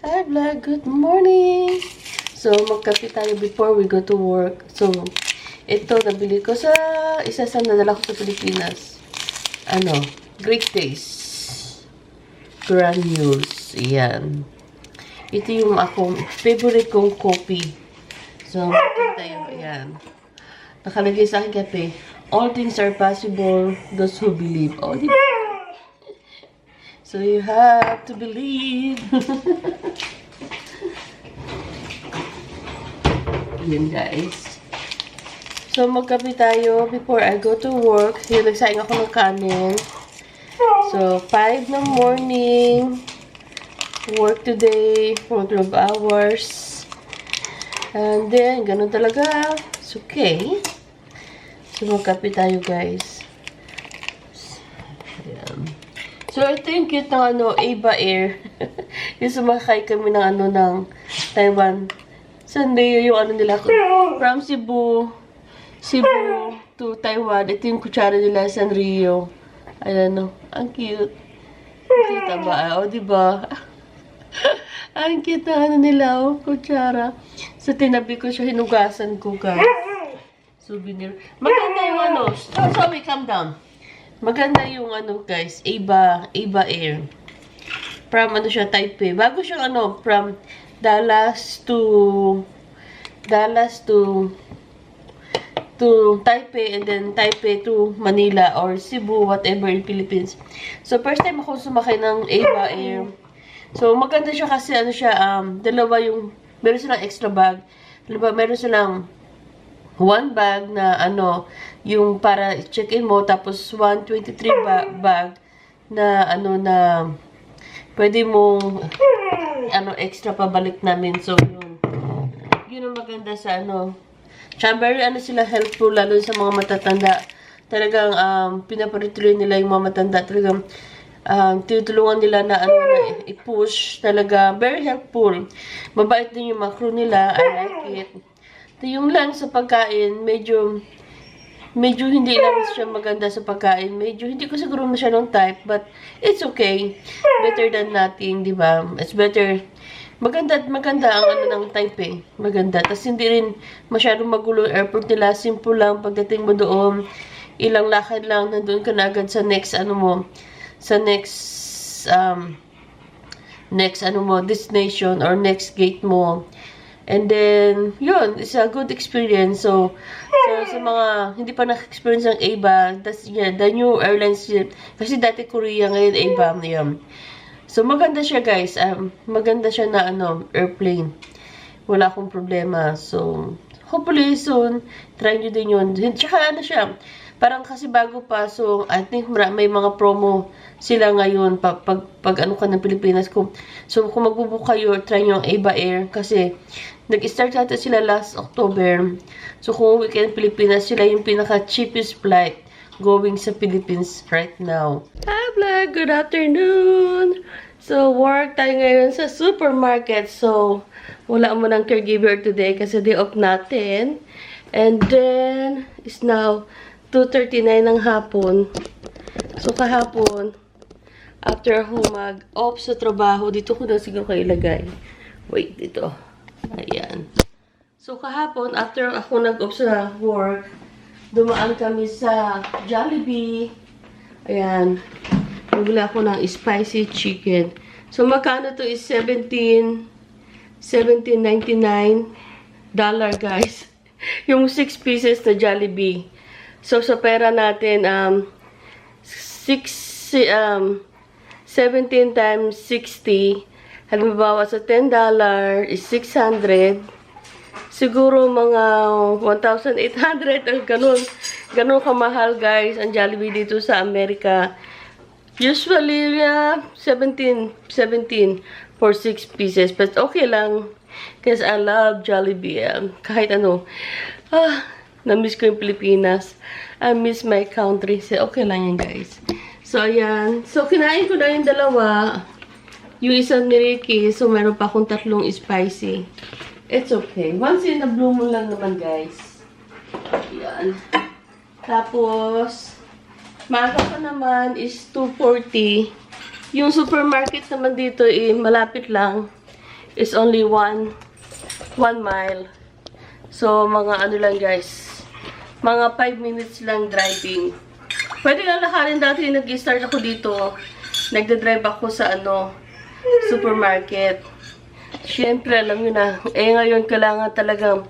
Hi vlog, good morning! So, magkape tayo before we go to work. So, ito nabili ko sa isa sa nadala ko sa Pilipinas. Great Taste Granules. Ayan. Ito yung akong favorite kong coffee. So, magkape tayo. Ayan. Nakalagay sa akin kape. All things are possible, those who believe. Oh, di ba? So you have to believe. Yun guys. So magkape tayo before I go to work. Yun, nagsaing ako ng kanin. So 5 ng morning. Work today for 12 hours. And then, ganun talaga. It's okay. So magkape tayo guys. Ayan. So, ito yung cute ng Ava Air. Yung sumakay kami ng Taiwan. Sunday yung nila. From Cebu to Taiwan. Ito yung kutsara nila, Sanrio. Ayan, ang cute. Kita ba? O, diba? Ang cute na nila, kutsara. So, tinabi ko siya, hinugasan ko, guys. Souvenir. Maganda yung Sorry, calm down. Maganda yung guys, Ava Air. From siya, Taipei. Bago siyang from Dallas to Taipei and then Taipei to Manila or Cebu, whatever in Philippines. So first time ako sumakay ng Ava Air. So maganda siya kasi dalawa yung meron silang extra bag. Meron silang one bag na yung para check-in mo, tapos 123 bag na na pwede mong extra pabalik namin. So yun ang maganda sa tsaka very sila helpful lalo sa mga matatanda. Talagang pinaparituloy nila yung mga matanda. Talagang tinutulungan nila na i-push. Talaga very helpful. Mabait din yung mga crew nila. I like it. Yung lang sa pagkain, medyo hindi lang siya maganda sa pagkain. Medyo hindi ko siguro masyadong type, but it's okay. Better than nothing, di ba? It's better. Maganda ang ng Taipei. Maganda. Tapos hindi rin masyadong magulo airport nila. Simple lang pagdating mo doon. Ilang lakad lang, nandun ka na agad sa next destination or next gate mo. And then, yun, it's a good experience. So sa mga hindi pa na-experience ng Ava, that's the new airlines yun. Kasi dati Korea, ngayon Ava. Yan. So, maganda siya, guys. Maganda siya na, airplane. Wala akong problema. So, hopefully soon, try nyo din yun. Tsaka, siya, parang kasi bago pa. So, I think may mga promo sila ngayon pag ka ng Pilipinas. So, kung magbubook kayo, try nyo ang Ava Air. Kasi, nag-start natin sila last October. So, kung weekend Pilipinas, sila yung pinaka-cheapest flight going sa Philippines right now. Hi, vlog! Good afternoon! So, work tayo ngayon sa supermarket. So, wala mo ng caregiver today kasi day off natin. And then, it's now 2:39 ng hapon. So, kahapon, after ako mag-off sa trabaho, dito ko na siguro kayo ilagay. Wait, dito. Ayan. So, kahapon, after ako nag-off sa work, dumaan kami sa Jollibee. Ayan. Bumili ako ng spicy chicken. So, magkano to is $17.99 guys. Yung 6 pieces na Jollibee. So, sa pera natin, 17 times 60, halimbawa sa $10 is 600. Siguro mga 1,800 or ganun. Ganun kamahal guys ang Jollibee dito sa Amerika. Usually 17 for 6 pieces. But okay lang. Because I love Jollibee. Kahit na-miss ko yung Pilipinas. I miss my country. So okay lang yan guys. So ayan. So kinain ko na yung dalawa. Yung isang ni Ricky, so meron pa akong 3 spicy. It's okay. Once in a blue moon lang naman, guys. Yan. Tapos, maaga pa naman is 2:40. Yung supermarket naman dito, malapit lang. is only 1 mile. So, mga ano lang guys, mga 5 minutes lang driving. Pwede lang lakarin dati, nag-start ako dito. Nagda-drive ako sa supermarket. Siyempre, alam nyo na, ngayon kailangan talagang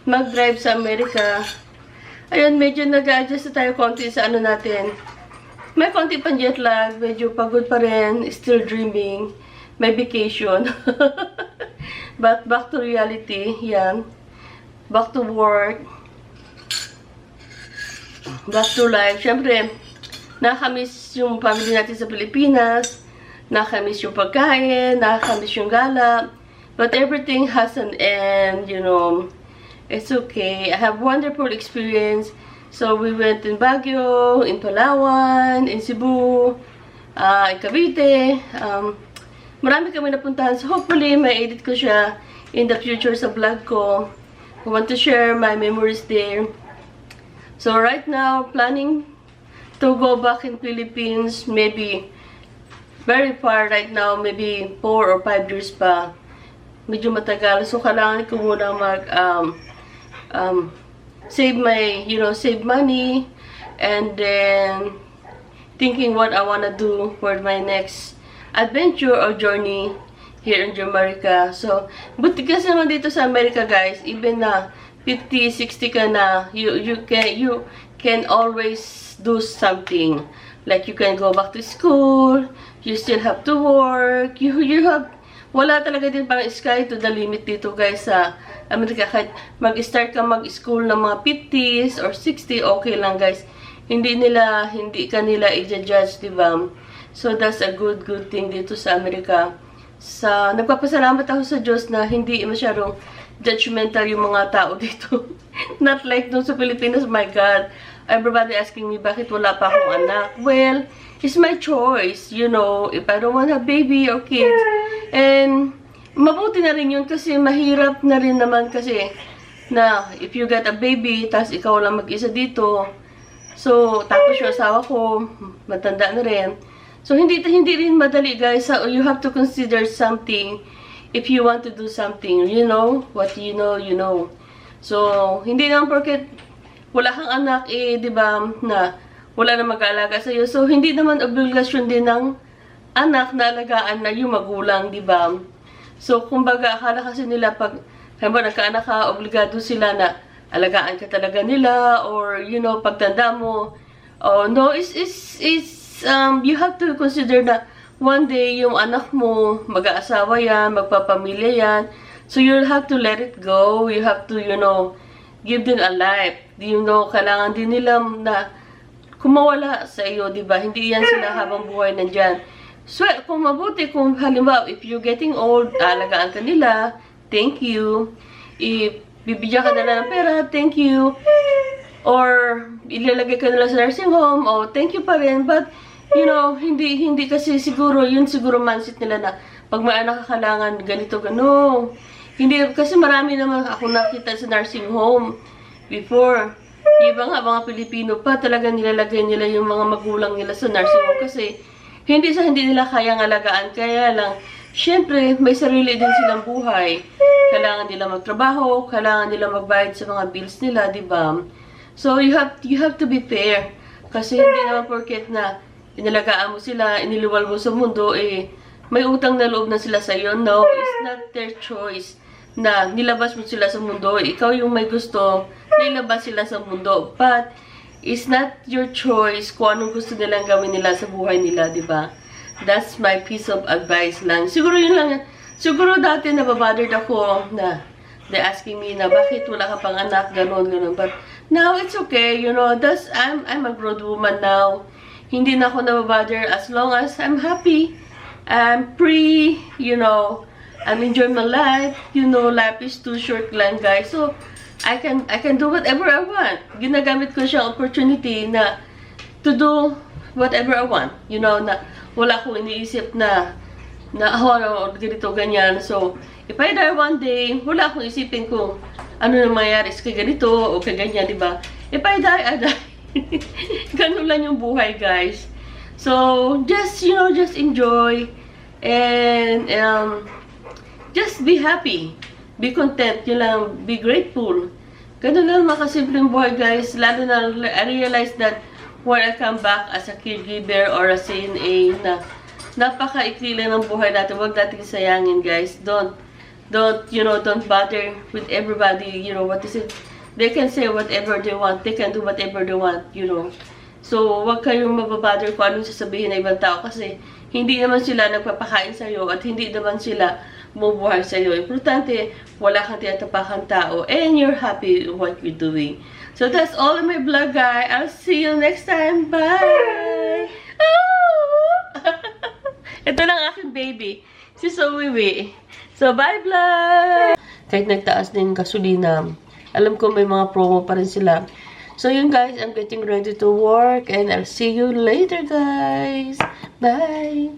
mag-drive sa Amerika. Ayun, medyo nag-adjust na tayo konti sa natin. May konti pang jet lag, medyo pagod pa rin, still dreaming. May vacation. But back to reality, yan. Back to work. Back to life. Siyempre, nakakamiss yung family natin sa Pilipinas. Nakakamiss yung pagkain. Nakakamiss yung gala. But everything has an end, you know. It's okay. I have wonderful experience. So, we went in Baguio, in Palawan, in Cebu, in Cavite. Marami kami napuntahan. So, hopefully, may edit ko siya in the future sa vlog ko. I want to share my memories there. So, right now, planning to go back in Philippines, maybe very far right now, maybe 4 or 5 years pa. Medyo matagal. So, kailangan ko muna save my, save money, and then thinking what I wanna do for my next adventure or journey here in America. So, buti kasi naman dito sa America, guys, even na 50, 60 ka na, you can always do something. Like, you can go back to school, you still have to work, you have, wala talaga din parang sky to the limit dito, guys, sa Amerika. Kahit mag-start ka mag-school ng mga 50s or 60, okay lang, guys. Hindi ka nila i-judge, diba? So, that's a good thing dito sa Amerika. Nagpapasalamat ako sa Diyos na hindi masyadong judgmental yung mga tao dito. Not like doon sa Pilipinas, my God. Everybody asking me, bakit wala pa akong anak? Well, it's my choice, if I don't want a baby or kids. And, mabuti na rin yun kasi mahirap na rin naman kasi na if you get a baby, tas ikaw lang mag-isa dito. So, tapos yung asawa ko, matanda na rin. So, hindi rin madali, guys. So, you have to consider something if you want to do something. What you know. So, hindi naman porket wala kang anak, diba, na wala na mag-aalaga sa'yo. So, hindi naman obligasyon din ng anak na alagaan na yung magulang, diba? So, kumbaga, akala kasi nila pag, nagkaanak ka, obligado sila na alagaan ka talaga nila, or, pagtanda mo. Oh, no, you have to consider na one day, yung anak mo, mag-aasawa yan, magpapamilya yan. So, you'll have to let it go. You have to, give them a life. Kailangan din nila na kumawala sa iyo, diba? Hindi yan sila habang buhay nandyan. So, kung mabuti, kung halimbawa, if you're getting old, alagaan ka nila, thank you. If bibigyan ka nila ng pera, thank you. Or, ilalagay ka nila sa nursing home, thank you pa rin. But, hindi kasi siguro, yun siguro mindset nila na, pag may anak ka, kailangan ganito, gano. Hindi, kasi marami naman ako nakita sa nursing home before. Iba nga, mga Pilipino pa, talaga nilalagay nila yung mga magulang nila sa nursing home kasi hindi nila kayang alagaan. Kaya lang, syempre, may sarili din silang buhay. Kailangan nila magtrabaho, kailangan nila magbayad sa mga bills nila, diba? So, you have to be fair. Kasi hindi naman porket na inalagaan mo sila, iniluwal mo sa mundo, may utang na loob na sila sa iyo. No, it's not their choice na nilabas mo sila sa mundo. Ikaw yung may gusto na ilabas sila sa mundo. But, it's not your choice kung anong gusto nilang gawin nila sa buhay nila, diba? That's my piece of advice lang. Siguro yun lang. Siguro dati nababothered ako na they're asking me na bakit wala ka pang anak, ganon. But, now it's okay, I'm a grown woman now. Hindi na ako nababother as long as I'm happy. I'm free, I'm enjoying my life. Life is too short lang, guys. So, I can do whatever I want. Ginagamit ko siyang opportunity na to do whatever I want. Na wala akong iniisip na ganito, ganyan. So, if I die one day, wala akong isipin kung ano na mangyayari kay ganito o kay ganyan, diba? If I die, I die. Ganun lang yung buhay, guys. So, just enjoy. And, just be happy. Be content. Yun lang. Be grateful. Ganun lang makasimpleng buhay, guys. Lalo na, I realize that when I come back as a caregiver or a CNA na napaka-ikli lang ng buhay natin. Huwag natin sayangin, guys. Don't bother with everybody. What is it? They can say whatever they want. They can do whatever they want, So, huwag kayong mababother kung anong sasabihin ng ibang tao kasi hindi naman sila nagpapakain sa'yo at hindi naman sila bumubuhay sa'yo. Importante, wala kang tinatapakang tao and you're happy with what you're doing. So, that's all in my vlog, guys. I'll see you next time. Bye! Oh! Ito lang aking baby. Si Zoe. So, bye, vlog! Kahit nagtaas na yung gasolina, alam ko may mga promo pa rin sila. So, yun, guys. I'm getting ready to work and I'll see you later, guys. Bye!